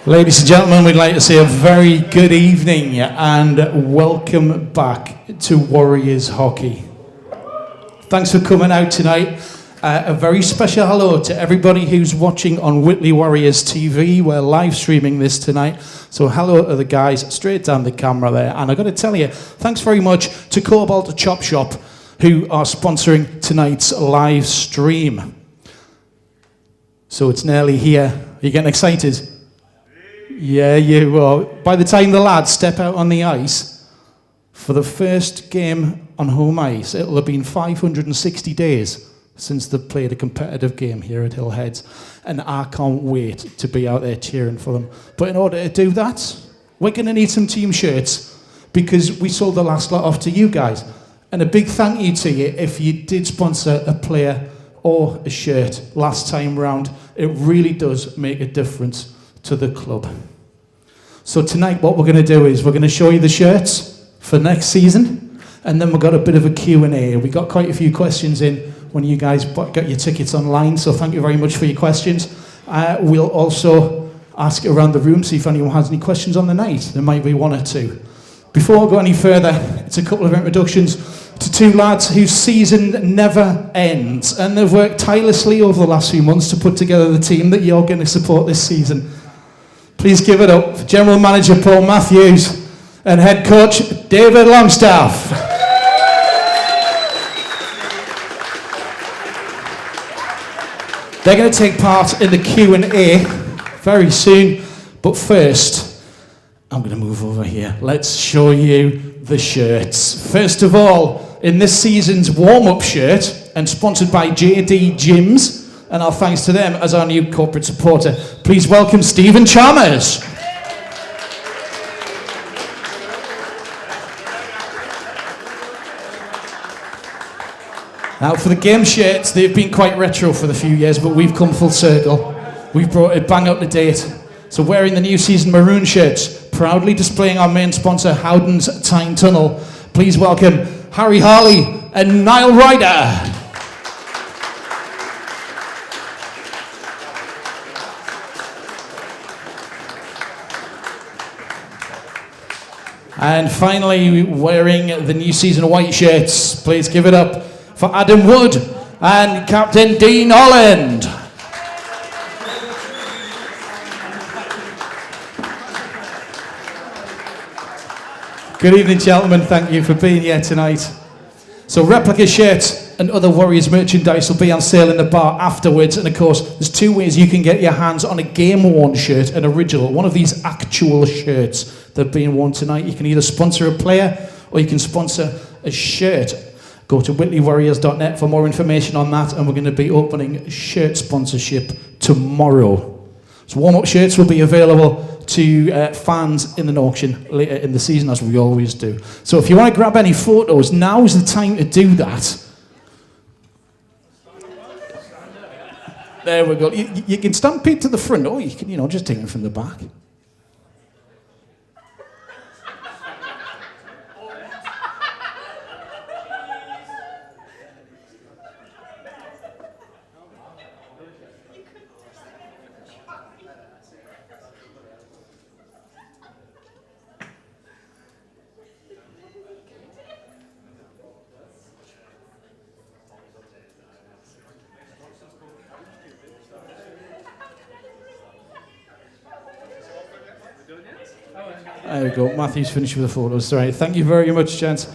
Ladies and gentlemen, we'd like to say a very good evening and welcome back to Warriors Hockey. Thanks for coming out tonight. A very special hello to everybody who's watching on Whitley Warriors TV. We're live streaming this tonight. So hello to the guys straight down the camera there. And I've got to tell you, thanks very much to Cobalt Chop Shop who are sponsoring tonight's live stream. So it's nearly here. Are you getting excited? Yeah, you will. By the time the lads step out on the ice for the first game on home ice, it'll have been 560 days since they've played a competitive game here at Hillheads, and I can't wait to be out there cheering for them. But in order to do that, we're going to need some team shirts because we sold the last lot off to you guys. And a big thank you to you if you did sponsor a player or a shirt last time round. It really does make a difference to the club. So tonight what we're going to do is we're going to show you the shirts for next season, and then we've got a bit of a Q&A. We got quite a few questions in when you guys got your tickets online, so thank you very much for your questions. We'll also ask around the room, see if anyone has any questions on the night. There might be one or two. Before we go any further, it's a couple of introductions to two lads whose season never ends, and they've worked tirelessly over the last few months to put together the team that you're going to support this season. Please give it up for General Manager Paul Matthews and Head Coach David Longstaff. They're going to take part in the Q&A very soon, but first, I'm going to move over here. Let's show you the shirts. First of all, in this season's warm-up shirt, and sponsored by JD Gyms, and our thanks to them as our new corporate supporter, please welcome Stephen Chalmers. Now for the game shirts, they've been quite retro for the few years, but we've come full circle. We've brought it bang up to date. So wearing the new season maroon shirts, proudly displaying our main sponsor, Howden's Tyne Tunnel, please welcome Harry Harley and Niall Ryder. And finally, wearing the new season white shirts, please give it up for Adam Wood and Captain Dean Holland. Good evening, gentlemen. Thank you for being here tonight. So replica shirts and other Warriors merchandise will be on sale in the bar afterwards. And of course, there's two ways you can get your hands on a game-worn shirt, an original, one of these actual shirts that are being worn tonight. You can either sponsor a player or you can sponsor a shirt. Go to whitleywarriors.net for more information on that, and we're going to be opening shirt sponsorship tomorrow. So warm-up shirts will be available to fans in an auction later in the season, as we always do. So if you want to grab any photos, now's the time to do that. There we go. You can stampede to the front, or you can, just take them from the back. There we go. Matthew's finished with the photos. Right. Thank you very much, gents.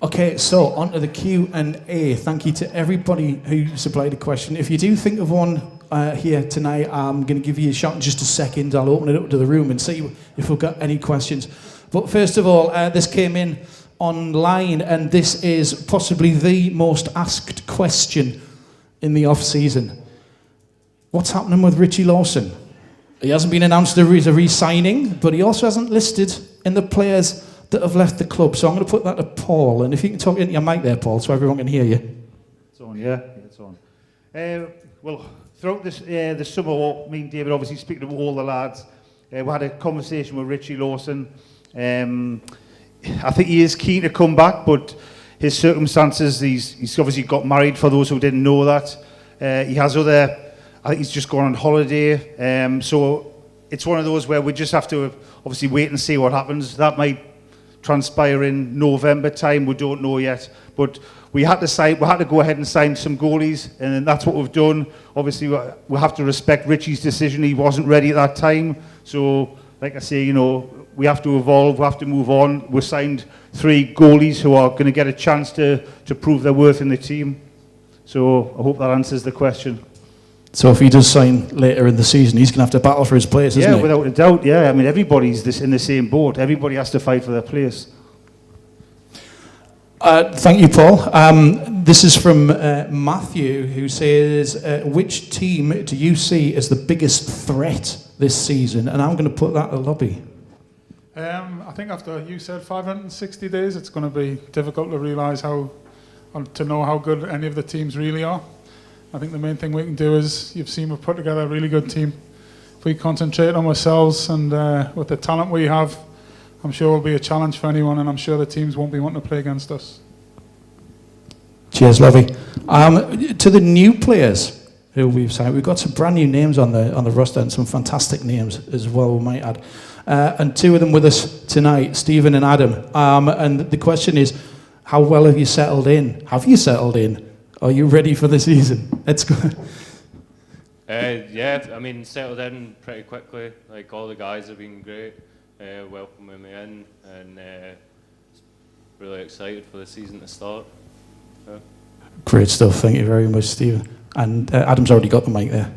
Okay, so on to the Q&A. Thank you to everybody who supplied a question. If you do think of one here tonight, I'm going to give you a shout in just a second. I'll open it up to the room and see if we've got any questions. But first of all, this came in online, and this is possibly the most asked question in the off-season. What's happening with Richie Lawson? He hasn't been announced as a re-signing, but he also hasn't listed in the players that have left the club. So I'm going to put that to Paul. And if you can talk into your mic there, Paul, so everyone can hear you. It's on, yeah, it's on. Well, throughout this summer, me and David obviously speaking to all the lads. We had a conversation with Richie Lawson. I think he is keen to come back, but his circumstances, he's obviously got married, for those who didn't know that. He has other, I think he's just gone on holiday. So it's one of those where we just have to obviously wait and see what happens. That might transpire in November time. We don't know yet, but we had to go ahead and sign some goalies, and that's what we've done. Obviously, we have to respect Richie's decision. He wasn't ready at that time, so like I say, we have to evolve. We have to move on. We signed 3 goalies who are going to get a chance to prove their worth in the team. So I hope that answers the question. So if he does sign later in the season, he's going to have to battle for his place, isn't he? Yeah, without a doubt, yeah. I mean, everybody's in the same boat. Everybody has to fight for their place. Thank you, Paul. This is from Matthew, who says, which team do you see as the biggest threat this season? And I'm going to put that to Lobby. I think after you said 560 days, it's going to be difficult to realise to know how good any of the teams really are. I think the main thing we can do is, you've seen we've put together a really good team. If we concentrate on ourselves and with the talent we have, I'm sure it'll be a challenge for anyone, and I'm sure the teams won't be wanting to play against us. Cheers, Lovey. To the new players who we've signed, we've got some brand new names on the roster, and some fantastic names as well, we might add. And 2 of them with us tonight, Stephen and Adam. And the question is, how well have you settled in? Have you settled in? Are you ready for the season? Let's go. Yeah, I mean, settled in pretty quickly. Like, all the guys have been great, welcoming me in, and really excited for the season to start. Yeah. Great stuff. Thank you very much, Stephen. And Adam's already got the mic there.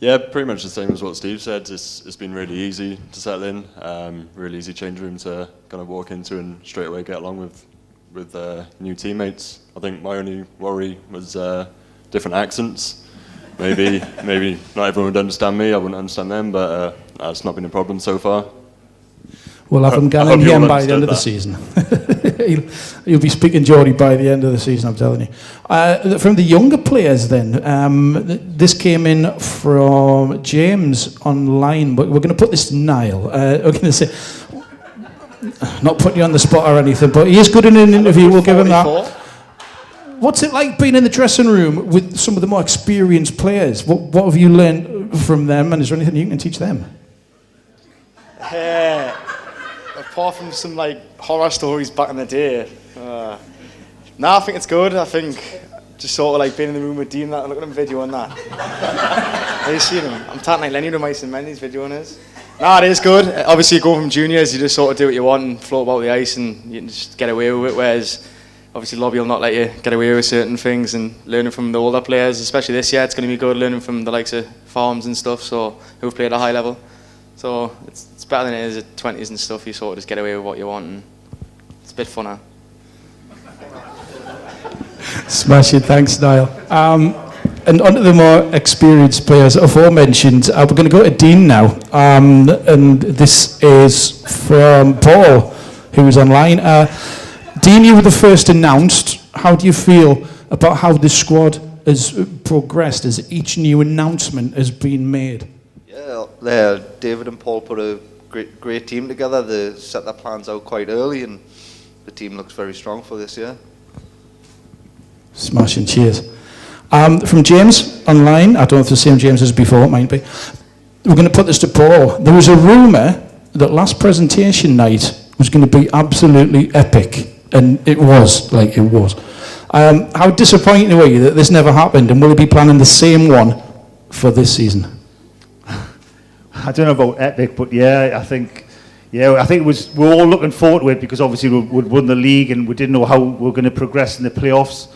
Yeah, pretty much the same as what Steve said. It's been really easy to settle in, really easy change room to kind of walk into and straight away get along with new teammates. I think my only worry was different accents. Maybe not everyone would understand me, I wouldn't understand them, but that's not been a problem so far. We'll have him going here by the end of the season. He'll be speaking Geordie by the end of the season, I'm telling you. From the younger players then, this came in from James online, but we're going to put this to Niall. We're going to say, not putting you on the spot or anything, but he is good in an interview, we'll give him that. What's it like being in the dressing room with some of the more experienced players? What have you learned from them, and is there anything you can teach them? Apart from some horror stories back in the day, I think it's good. I think just sort of being in the room with Dean, that, look at him video on that. Have you seen him? I'm talking like Lenny with Mice and Men, he's videoing us. It is good. Obviously, you go from juniors, you just sort of do what you want and float about the ice and you can just get away with it, whereas obviously Lobby will not let you get away with certain things, and learning from the older players, especially this year, it's going to be good learning from the likes of Farms and stuff, so who've played at a high level. So it's better than it is at 20s and stuff. You sort of just get away with what you want, and it's a bit funner. Smashing, thanks, Niall. And on to the more experienced players aforementioned. We're going to go to Dean now, and this is from Paul, who is online. Dean, you were the first announced. How do you feel about how the squad has progressed as each new announcement has been made? Yeah, David and Paul put a great team together. They set their plans out quite early, and the team looks very strong for this year. Smashing, cheers. From James online, I don't know if it's the same James as before, it might be. We're going to put this to Paul. There was a rumour that last presentation night was going to be absolutely epic, and it was. How disappointing were you that this never happened, and will you be planning the same one for this season? I don't know about epic, but I think it was. We're all looking forward to it because obviously we'd won the league and we didn't know how we were going to progress in the playoffs.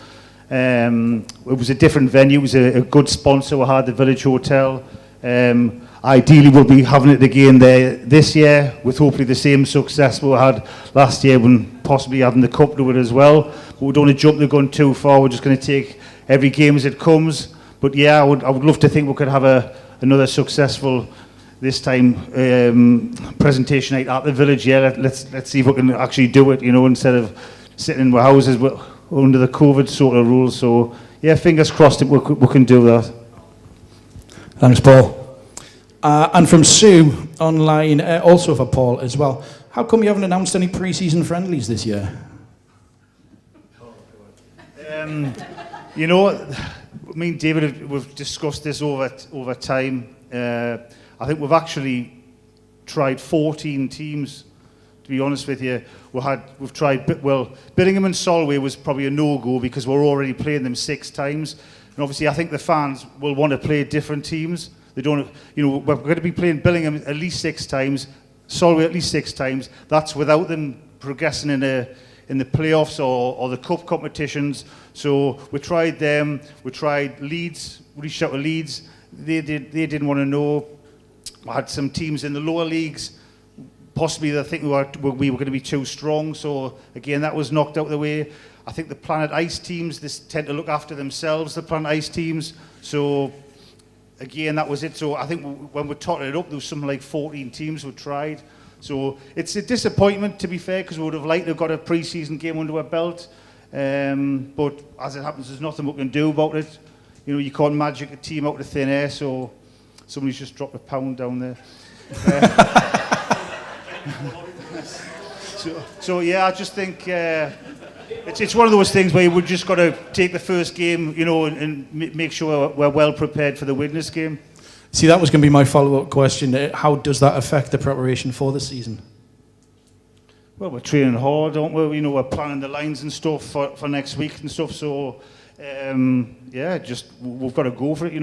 It was a different venue. It was a good sponsor. We had the Village Hotel. Ideally, we'll be having it again there this year with hopefully the same success we had last year, when possibly having the cup to it as well. But we don't want to jump the gun too far. We're just going to take every game as it comes. But I would love to think we could have another successful, this time, presentation night at the Village. Let's see if we can actually do it, instead of sitting in our houses under the COVID sort of rules. So fingers crossed that we can do that. Thanks, Paul. And from Sue online, also for Paul as well. How come you haven't announced any pre-season friendlies this year? Me and David, we've discussed this over time. I think we've actually tried 14 teams, to be honest with you. We've tried, well, Birmingham and Solway was probably a no-go because we're already playing them 6 times. And obviously I think the fans will want to play different teams. They don't, we're going to be playing Birmingham at least 6 times, Solway at least 6 times. That's without them progressing in the playoffs or the cup competitions. So we tried them, we tried Leeds, reached out to Leeds. They didn't want to know. I had some teams in the lower leagues, possibly they think we were going to be too strong. So again, that was knocked out of the way. I think the Planet Ice teams, they tend to look after themselves, the Planet Ice teams. So again, that was it. So I think when we're totting it up, there was something like 14 teams who tried. So it's a disappointment, to be fair, because we would have liked to have got a pre-season game under our belt. But as it happens, there's nothing we can do about it. You can't magic a team out of thin air, so somebody's just dropped £1 down there. So yeah, I just think it's one of those things where we've just got to take the first game, and make sure we're well prepared for the witness game. See, that was going to be my follow-up question. How does that affect the preparation for the season? Well, we're training hard, don't we? We're planning the lines and stuff for next week and stuff. So, yeah, just we've got to go for it.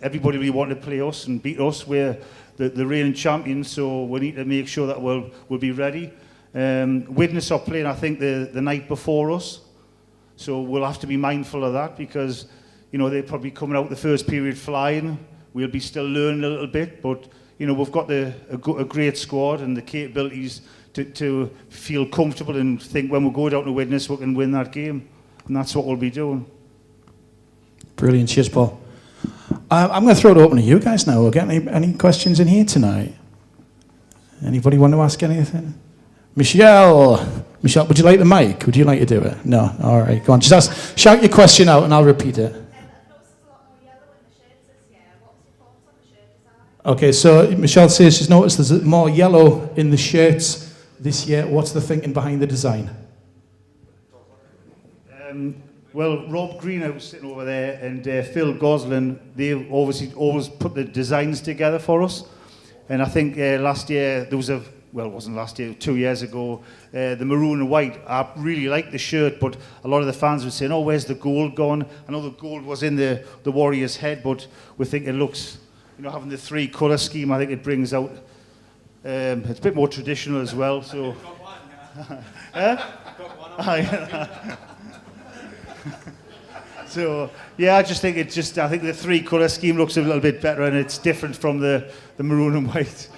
Everybody really want to play us and beat us. We're the reigning champions, so we need to make sure that we'll be ready. Widnes are playing, I think, the night before us, so we'll have to be mindful of that because they're probably coming out the first period flying. We'll be still learning a little bit, but we've got a great squad and the capabilities to feel comfortable and think when we go down to Widnes we can win that game, and that's what we'll be doing. Brilliant, cheers, Paul. I'm going to throw it open to you guys now. We'll get any questions in here tonight. Anybody want to ask anything? Michelle, would you like the mic? Would you like to do it? No? All right, go on. Just shout your question out and I'll repeat it. Okay, so Michelle says she's noticed there's more yellow in the shirts this year. What's the thinking behind the design? Well, Rob Greenhouse sitting over there and Phil Goslin, they've obviously always put the designs together for us. And I think last year there was it wasn't last year, 2 years ago, the maroon and white. I really liked the shirt, but a lot of the fans were saying, "Oh, where's the gold gone?" I know the gold was in the Warriors' head, but we think it looks, having the 3 colour scheme, I think it brings out. It's a bit more traditional as well. So. So yeah, I think the 3 colour scheme looks a little bit better, and it's different from the maroon and white.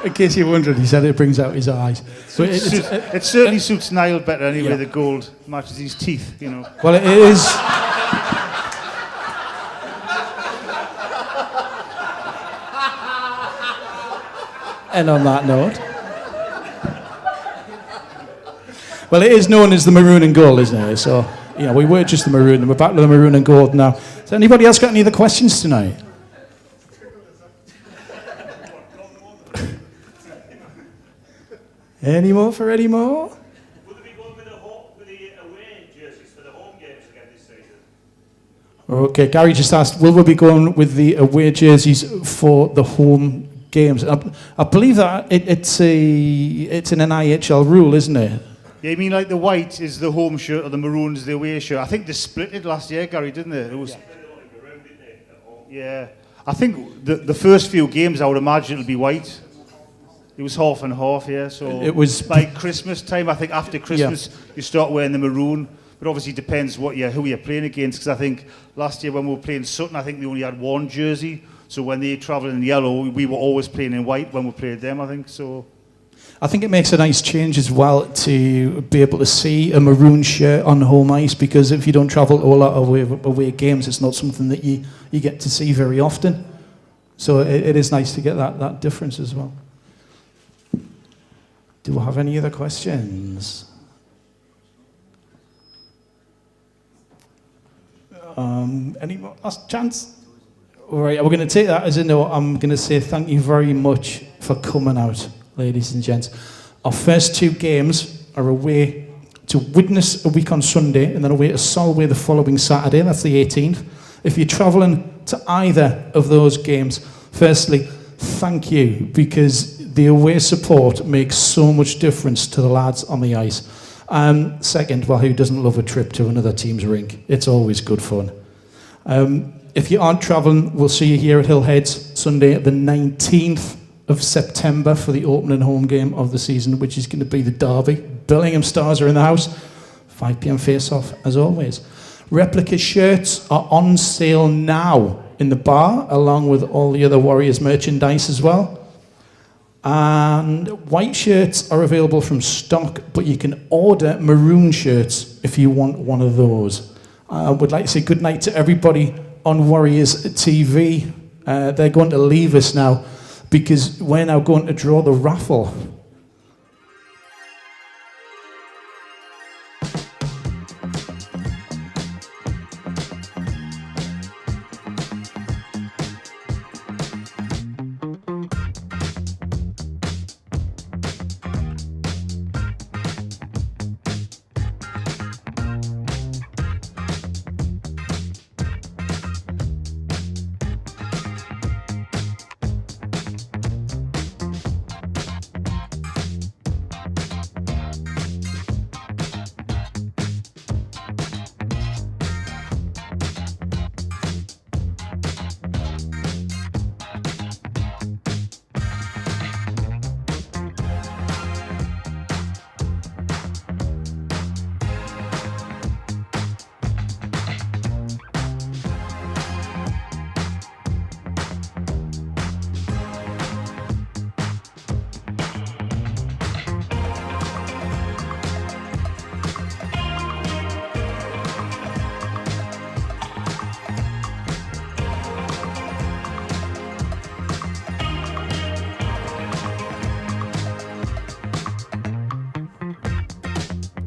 In case you wondered, he said it brings out his eyes. It certainly suits Niall better anyway. Yeah. The gold matches his teeth, Well, it is. And on that note, well, it is known as the maroon and gold, isn't it? So, we were just the maroon, and we're back to the maroon and gold now. So, anybody else got any other questions tonight? Any more for Eddie Moore? Will they be going with the away jerseys for the home games again this season? Okay, Gary just asked, will we be going with the away jerseys for the home games? I believe that it's an NIHL rule, isn't it? Yeah, you mean like the white is the home shirt or the maroon is the away shirt? I think they split it last year, Gary, didn't they? It was. Yeah, I think the first few games I would imagine it'll be white. It was half and half, yeah. So it was by Christmas time. I think after Christmas you start wearing the maroon, but obviously it depends who you're playing against. Because I think last year when we were playing Sutton, I think they only had 1 jersey. So when they travelled in yellow, we were always playing in white when we played them. I think so. I think it makes a nice change as well to be able to see a maroon shirt on home ice, because if you don't travel to a lot of away games, it's not something that you get to see very often. So it is nice to get that difference as well. Do we have any other questions? Any more last chance? All right, we're going to take that as a no. I'm going to say thank you very much for coming out, ladies and gents. Our first 2 games are away to Widnes a week on Sunday, and then away to Solway the following Saturday. That's the 18th. If you're travelling to either of those games, firstly, thank you, because the away support makes so much difference to the lads on the ice. Second, well, who doesn't love a trip to another team's rink? It's always good fun. If you aren't travelling, we'll see you here at Hillheads Sunday, the 19th of September, for the opening home game of the season, which is going to be the derby. Birmingham Stars are in the house. 5 p.m. face-off, as always. Replica shirts are on sale now in the bar, along with all the other Warriors merchandise as well. And white shirts are available from stock, but you can order maroon shirts if you want one of those. I would like to say good night to everybody on Warriors TV. They're going to leave us now, because we're now going to draw the raffle